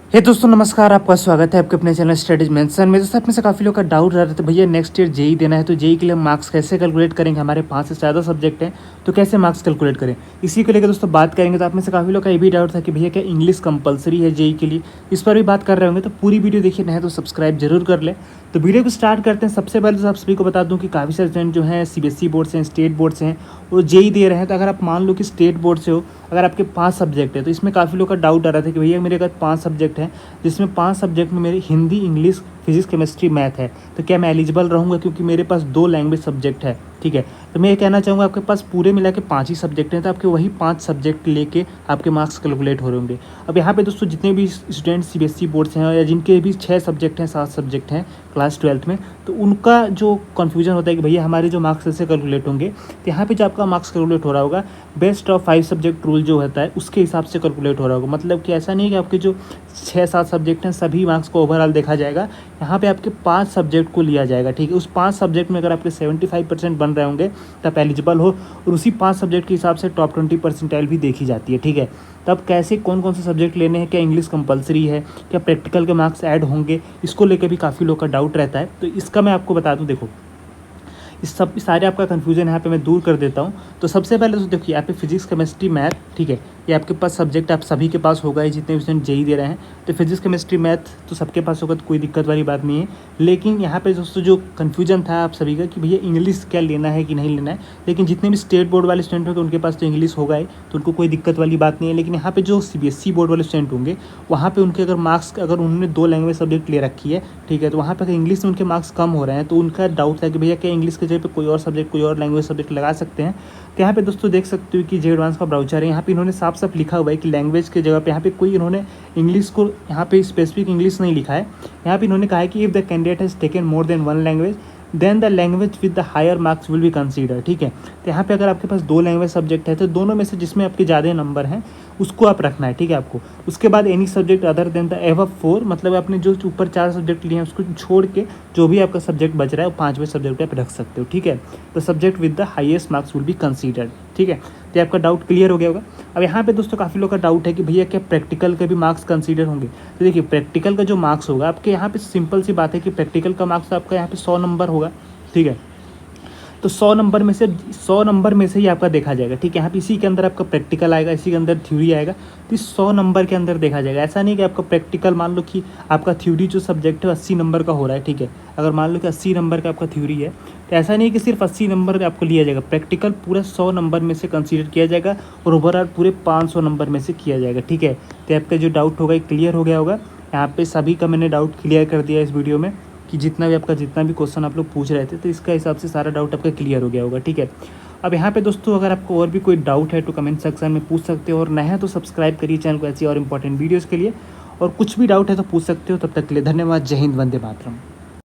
हे दोस्तों नमस्कार, आपका स्वागत है आपके अपने चैनल स्टडीज मेंशन में। दोस्तों आप में से काफ़ी लोग का डाउट रह रहा था भैया नेक्स्ट ईयर जेई देना है तो जेई के लिए मार्क्स कैसे कैलकुलेट करेंगे, हमारे 5 से ज़्यादा सब्जेक्ट हैं तो कैसे मार्क्स कैलकुलेट करें, इसी को लेकर दोस्तों बात करेंगे। तो आप में से काफ़ी लोग का ये भी डाउट था कि भैया क्या इंग्लिश कंपलसरी है जेई के लिए, इस पर भी बात कर रहे होंगे। तो पूरी वीडियो देखिए, नहीं तो सब्सक्राइब जरूर कर ले। तो वीडियो को स्टार्ट करते हैं। सबसे पहले तो आप सभी को बता दूं कि काफ़ी सारे स्टूडेंट जो हैं सीबीएसई बोर्ड से हैं, स्टेट बोर्ड से हैं, वो जेई दे रहे हैं। तो अगर आप मान लो कि स्टेट बोर्ड से हो, अगर आपके 5 सब्जेक्ट है तो इसमें काफ़ी लोग का डाउट आ रहा था कि भैया मेरे पास 5 सब्जेक्ट हैं, जिसमें 5 सब्जेक्ट में मेरे Hindi, English, physics, chemistry, math है, तो क्या मैं एलिजिबल रहूँगा, क्योंकि मेरे पास 2 लैंग्वेज सब्जेक्ट है। ठीक है, तो मैं ये कहना चाहूँगा आपके पास पूरे मिला के 5 ही सब्जेक्ट हैं, तो आपके वही 5 सब्जेक्ट लेके आपके मार्क्स कैलकुलेट हो रहे होंगे। अब यहाँ पे दोस्तों जितने भी स्टूडेंट सीबीएसई बोर्ड से हैं या जिनके भी 6 सब्जेक्ट हैं, 7 सब्जेक्ट हैं क्लास 12th में, तो उनका जो कन्फ्यूजन होता है कि भैया हमारे जो मार्क्स कैसे कैलकुलेट होंगे, तो यहाँ पे जो आपका मार्क्स कैलकुलेट हो रहा होगा बेस्ट ऑफ 5 सब्जेक्ट रूल जो होता है उसके हिसाब से कैलकुलेट हो रहा होगा। मतलब कि ऐसा नहीं है कि आपके जो 6-7 सब्जेक्ट हैं सभी मार्क्स को ओवरऑल देखा जाएगा, यहाँ पे आपके 5 सब्जेक्ट को लिया जाएगा। ठीक है, उस 5 सब्जेक्ट में अगर आपके 75% बन रहे होंगे तब एलिजिबल हो, और उसी 5 सब्जेक्ट के हिसाब से टॉप 20 परसेंटाइल भी देखी जाती है। ठीक है, तब कैसे कौन कौन से सब्जेक्ट लेने हैं, क्या इंग्लिश कंपलसरी है, क्या प्रैक्टिकल के मार्क्स ऐड होंगे, इसको लेकर भी काफ़ी लोग का डाउट रहता है। तो इसका मैं आपको बता दूं, देखो इस सब सारे आपका कन्फ्यूजन यहाँ पे मैं दूर कर देता हूँ। तो सबसे पहले तो देखिए यहाँ पे फिजिक्स, केमिस्ट्री, मैथ, ठीक है, ये आपके पास सब्जेक्ट आप सभी के पास होगा ही, जितने भी स्टूडेंट जेई दे रहे हैं। तो फिजिक्स, केमिस्ट्री, मैथ तो सबके पास होगा, तो कोई दिक्कत वाली बात नहीं है। लेकिन यहाँ पे दोस्तों जो कन्फ्यूजन था आप सभी का कि भैया इंग्लिश क्या लेना है कि नहीं लेना है, लेकिन जितने भी स्टेट बोर्ड वाले स्टूडेंट होंगे उनके पास तो इंग्लिश होगा ही, तो उनको कोई दिक्कत वाली बात नहीं है। लेकिन यहाँ पे जो सीबीएसई बोर्ड वाले स्टूडेंट होंगे, वहाँ पे उनके अगर मार्क्स, अगर उन्होंने 2 लैंग्वेज सब्जेक्ट ले रखी है, ठीक है, तो वहाँ पे अगर इंग्लिश में उनके मार्क्स कम हो रहे हैं तो उनका डाउट है कि भैया क्या इंग्लिश के जगह पे कोई और सब्जेक्ट, कोई और लैंग्वेज सब्जेक्ट लगा सकते हैं। तो यहाँ पे दोस्तों देख सकते हो कि जे एडवांस का ब्राउचर है, यहाँ पे इन्होंने साफ साफ लिखा हुआ है कि लैंग्वेज के जगह पे यहाँ पे कोई इन्होंने इंग्लिश को यहाँ पे स्पेसिफिक इंग्लिश नहीं लिखा है। यहाँ पे इन्होंने कहा है कि if the candidate has taken more than 1 language then the language with the higher marks will be consider. ठीक है, तो यहाँ पे अगर आपके पास 2 लैंग्वेज सब्जेक्ट है तो दोनों में से जिसमें आपके ज़्यादा नंबर हैं उसको आप रखना है। ठीक है, आपको उसके बाद any subject other than the above 4, मतलब आपने जो ऊपर 4 सब्जेक्ट लिए हैं उसको छोड़ के जो भी आपका सब्जेक्ट बच रहा है वो 5वें सब्जेक्ट आप रख सकते हो। ठीक है, तो subject with the highest marks will be considered. ठीक है, तो आपका डाउट क्लियर हो गया होगा। अब यहाँ पे दोस्तों काफ़ी लोग का डाउट है कि भैया क्या प्रैक्टिकल के भी मार्क्स कंसीडर होंगे। तो देखिए प्रैक्टिकल का जो मार्क्स होगा आपके यहाँ पे सिंपल सी बात है कि प्रैक्टिकल का मार्क्स आपका यहाँ पे 100 नंबर होगा। ठीक है, तो 100 नंबर में से ही आपका देखा जाएगा। ठीक है, यहाँ पे इसी के अंदर आपका प्रैक्टिकल आएगा, इसी के अंदर थ्योरी आएगा, तो इस 100 नंबर के अंदर देखा जाएगा। ऐसा नहीं कि आपका प्रैक्टिकल, मान लो कि आपका थ्योरी जो सब्जेक्ट है 80 नंबर का हो रहा है। ठीक है, अगर मान लो कि 80 नंबर का आपका थ्योरी है तो ऐसा नहीं कि सिर्फ 80 नंबर आपको लिया जाएगा, प्रैक्टिकल पूरा 100 नंबर में से कंसीडर किया जाएगा और ओवरऑल पूरे 500 नंबर में से किया जाएगा। ठीक है, तो आपका जो डाउट होगा क्लियर हो गया होगा। यहाँ पे सभी का मैंने डाउट क्लियर कर दिया इस वीडियो में कि जितना भी क्वेश्चन आप लोग पूछ रहे थे, तो इसका हिसाब से सारा डाउट आपका क्लियर हो गया होगा। ठीक है, अब यहाँ पे दोस्तों अगर आपको और भी कोई डाउट है तो कमेंट सेक्शन में पूछ सकते हो, और नया है तो सब्सक्राइब करिए चैनल को ऐसी और इंपॉर्टेंट वीडियोज़ के लिए, और कुछ भी डाउट है तो पूछ सकते हो। तब तक के लिए धन्यवाद। जय हिंद, वंदे मातरम।